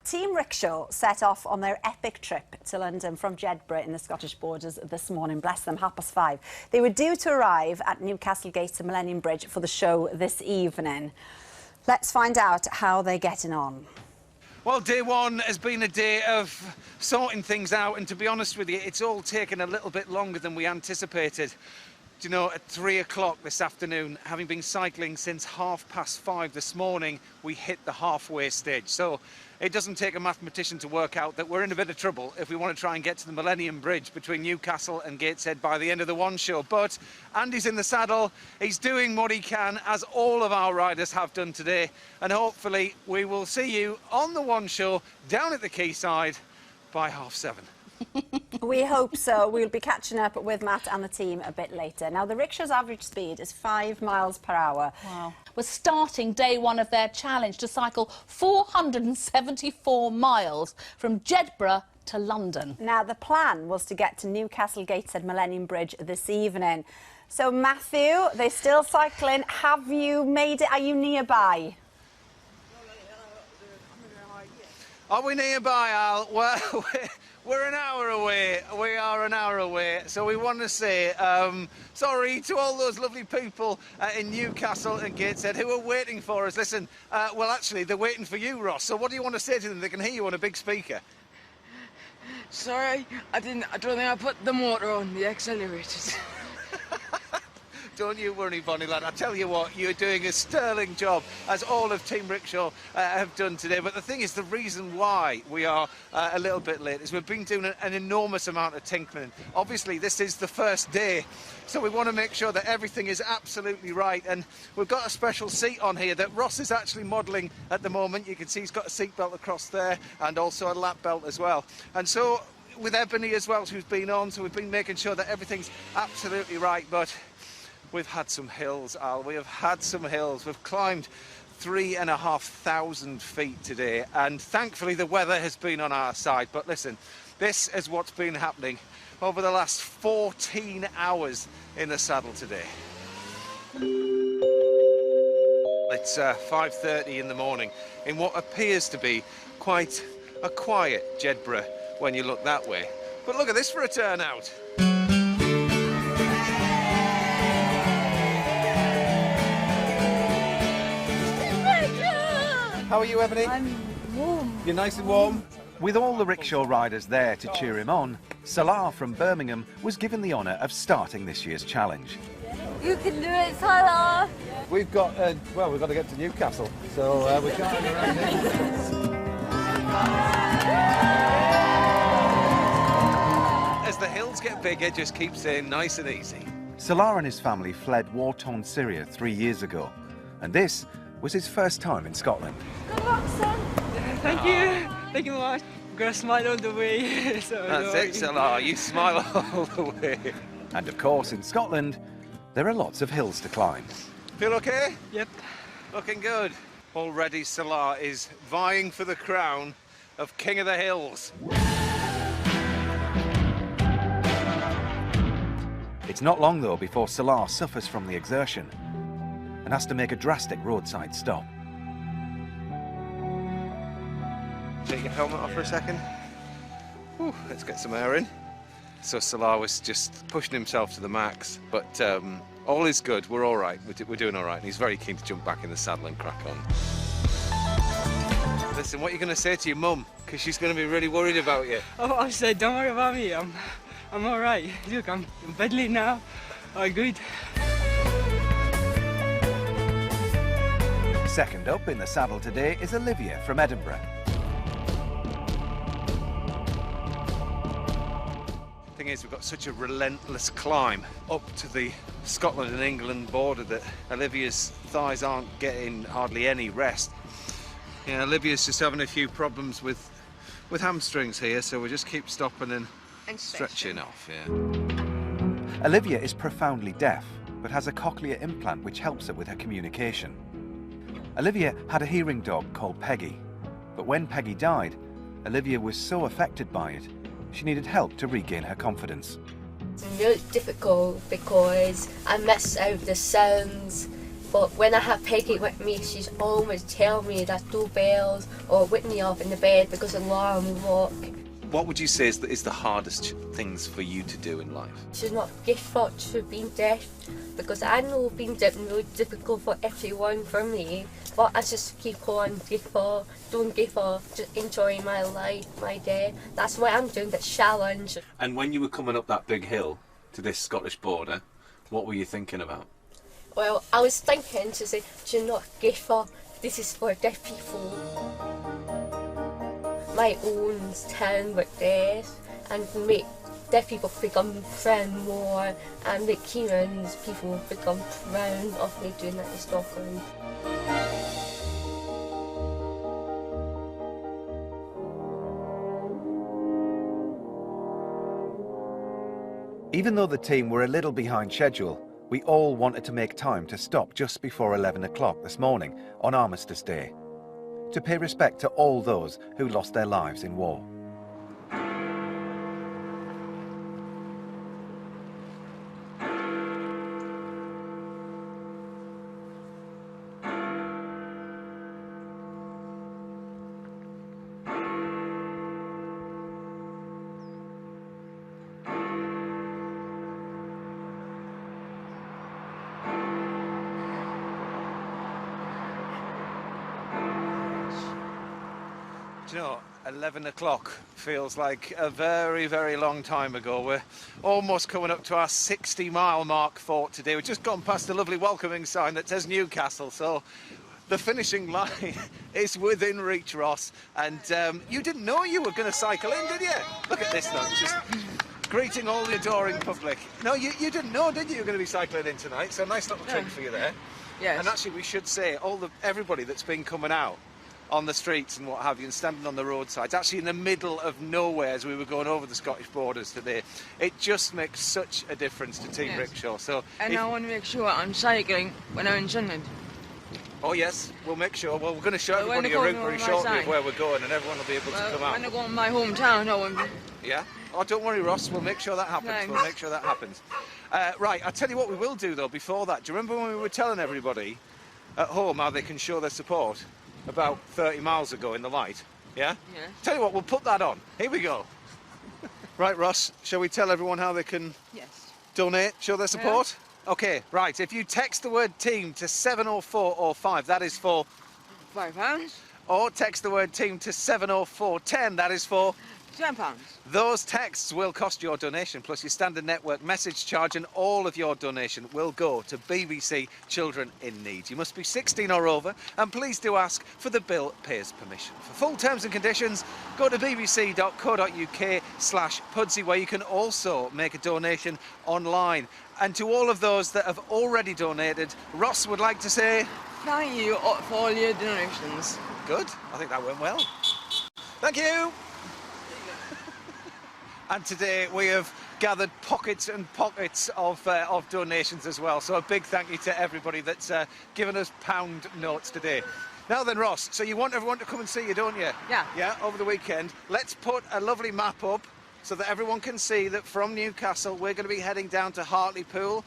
Team Rickshaw set off on their epic trip to London from Jedburgh in the Scottish borders this morning. Bless them, 5:30. They were due to arrive at Newcastle Gateshead Millennium Bridge for the show this evening. Let's find out how they're getting on. Well, day one has been a day of sorting things out, and to be honest with you, it's all taken a little bit longer than we anticipated. Do you know, at 3 o'clock this afternoon, having been cycling since 5:30 this morning, we hit the halfway stage. So it doesn't take a mathematician to work out that we're in a bit of trouble if we want to try and get to the Millennium Bridge between Newcastle and Gateshead by the end of the one show. But Andy's in the saddle, he's doing what he can, as all of our riders have done today, and hopefully we will see you on the one show down at the quayside by 7:30. We hope so. We'll be catching up with Matt and the team a bit later. Now, the rickshaw's average speed is 5 miles per hour. Wow. We're starting day one of their challenge to cycle 474 miles from Jedburgh to London. Now, the plan was to get to Newcastle Gateshead Millennium Bridge this evening. So, Matthew, they're still cycling. Have you made it? Are you nearby? Are we nearby, Al? Well, we're an hour away. We are an hour away. So we want to say sorry to all those lovely people in Newcastle and Gateshead who are waiting for us. Listen, well, actually, they're waiting for you, Ross. So what do you want to say to them? They can hear you on a big speaker. Sorry, I don't think I put the motor on the accelerators. Don't you worry, Bonnie lad. I tell you what, you're doing a sterling job, as all of Team Rickshaw have done today. But the thing is, the reason why we are a little bit late is we've been doing an enormous amount of tinkering. Obviously, this is the first day, so we want to make sure that everything is absolutely right. And we've got a special seat on here that Ross is actually modelling at the moment. You can see he's got a seat belt across there and also a lap belt as well. And so, with Ebony as well, who's been on, so we've been making sure that everything's absolutely right. But we've had some hills, Al. We have had some hills. We've climbed 3,500 feet today, and thankfully the weather has been on our side. But listen, this is what's been happening over the last 14 hours in the saddle today. It's 5:30 in the morning in what appears to be quite a quiet Jedburgh when you look that way. But look at this for a turnout. How are you, Ebony? I'm warm. You're nice and warm? With all the rickshaw riders there to cheer him on, Salah from Birmingham was given the honour of starting this year's challenge. You can do it, Salah. We've got, well, we've got to get to Newcastle, so we're going around here. As the hills get bigger, just keep saying nice and easy. Salah and his family fled war-torn Syria 3 years ago, and this was his first time in Scotland. Good luck, son. Thank you. Thank you much. I'm going to smile all the way. So That's it, Salah. You smile all the way. And of course, in Scotland, there are lots of hills to climb. Feel okay? Yep. Looking good. Already Salah is vying for the crown of King of the Hills. It's not long, though, before Salah suffers from the exertion and has to make a drastic roadside stop. Take your helmet off for a second. Whew, let's get some air in. So Salah was just pushing himself to the max, but all is good. We're all right. We're doing all right. And he's very keen to jump back in the saddle and crack on. Listen, what are you going to say to your mum? Because she's going to be really worried about you. Oh, I said, don't worry about me. I'm all right. Look, I'm bedly now. All good. Second up in the saddle today is Olivia from Edinburgh. Thing is, we've got such a relentless climb up to the Scotland and England border that Olivia's thighs aren't getting hardly any rest. Yeah, Olivia's just having a few problems with hamstrings here, so we just keep stopping and stretching off. Yeah. Olivia is profoundly deaf, but has a cochlear implant which helps her with her communication. Olivia had a hearing dog called Peggy, but when Peggy died, Olivia was so affected by it, she needed help to regain her confidence. It's really difficult because I mess over the sounds But when I have Peggy with me, she's always telling me that do bells or wake me up in the bed because alarm will work. What would you say is the hardest things for you to do in life? She's not gifted to being deaf, because I know being deaf is really difficult for everyone, for me. But I just keep on, don't give up, just enjoying my life, my day. That's why I'm doing the challenge. And when you were coming up that big hill to this Scottish border, what were you thinking about? Well, I was thinking to say, do not give up, this is for deaf people. My own stand with this and make deaf people become friend more and make Kieran's people become proud of me doing that in Scotland. Even though the team were a little behind schedule, we all wanted to make time to stop just before 11 o'clock this morning on Armistice Day, to pay respect to all those who lost their lives in war. Do you know, 11 o'clock feels like a very, very long time ago. We're almost coming up to our 60-mile mark for today. We've just gone past a lovely welcoming sign that says Newcastle, so the finishing line is within reach, Ross. And you didn't know you were going to cycle in, did you? Look at this, though, just greeting all the adoring public. No, you didn't know, did you were going to be cycling in tonight? So nice little trick for you there. Yes. And actually, we should say, everybody that's been coming out on the streets and what have you and standing on the roadsides, actually in the middle of nowhere as we were going over the Scottish borders today, it just makes such a difference to Team Rickshaw. So and I want to make sure I'm cycling when I'm in Sunderland. Oh yes, we'll make sure. Well, we're going to show everybody a route very shortly of where we're going, and everyone will be able to come out. When I go to my hometown, I won't be. Yeah? Oh, don't worry, Ross. We'll make sure that happens. Thanks. We'll make sure that happens. Right, I'll tell you what we will do, though, before that. Do you remember when we were telling everybody at home how they can show their support about 30 miles ago in the light? Yeah? Yeah. Tell you what, we'll put that on. Here we go. Right, Ross, shall we tell everyone how they can Yes. donate, show their support? Yeah. OK, right. If you text the word team to 70405, that is for £5. or text the word team to 70410, that is for £10. Those texts will cost your donation, plus your standard network message charge, and all of your donation will go to BBC Children in Need. You must be 16 or over, and please do ask for the bill pays permission. For full terms and conditions, go to bbc.co.uk/Pudsey, where you can also make a donation online. And to all of those that have already donated, Ross would like to say Thank you for all your donations. good. I think that went well. Thank you. And today we have gathered pockets and pockets of donations as well. So a big thank you to everybody that's given us pound notes today. Now then, Ross, so you want everyone to come and see you, don't you? Yeah. Yeah, over the weekend. Let's put a lovely map up so that everyone can see that from Newcastle we're going to be heading down to Hartlepool.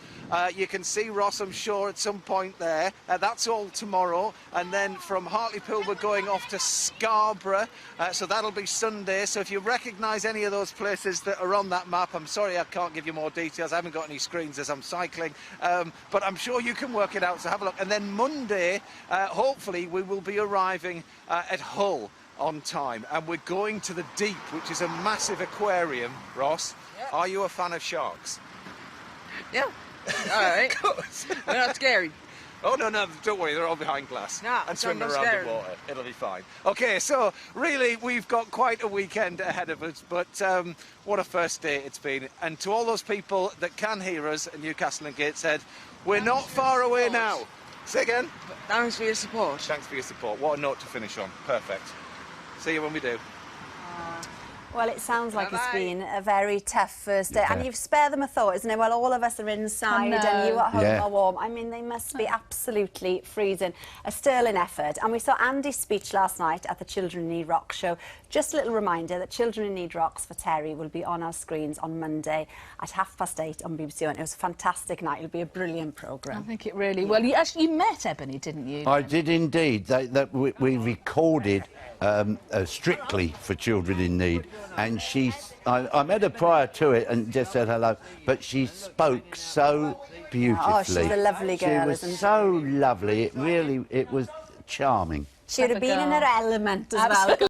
You can see Ross, I'm sure, at some point there. That's all tomorrow. And then from Hartlepool we're going off to Scarborough. So that'll be Sunday. So if you recognise any of those places that are on that map, I'm sorry I can't give you more details. I haven't got any screens as I'm cycling. But I'm sure you can work it out, so have a look. And then Monday, hopefully, we will be arriving at Hull on time, and we're going to the Deep, which is a massive aquarium. Ross, Yep. Are you a fan of sharks? Yeah. All right. They're not scary. Oh no, don't worry, they're all behind glass No, and so swimming I'm not around scared. in water. It'll be fine. Okay, so really we've got quite a weekend ahead of us, but what a first day it's been. And to all those people that can hear us in Newcastle and Gateshead, we're not far away now. Say again? Thanks for your support. Thanks for your support. What a note to finish on. Perfect. See you when we do. Well, it sounds like it's been a very tough first day. And you've spared them a thought, isn't it? Well, all of us are inside and you at home are warm. I mean, they must be absolutely freezing. A sterling effort. And we saw Andy's speech last night at the Children in Need Rocks show. Just a little reminder that Children in Need Rocks for Terry will be on our screens on Monday at 8:30 on BBC One. It was a fantastic night. It'll be a brilliant programme. I think it really will. You met Ebony, didn't you? I did indeed. We recorded strictly for Children in Need, and I met her prior to it and just said hello, but she spoke so beautifully. Oh, she's a lovely girl, isn't she? She was so lovely. It was charming. She would have been in her element as well.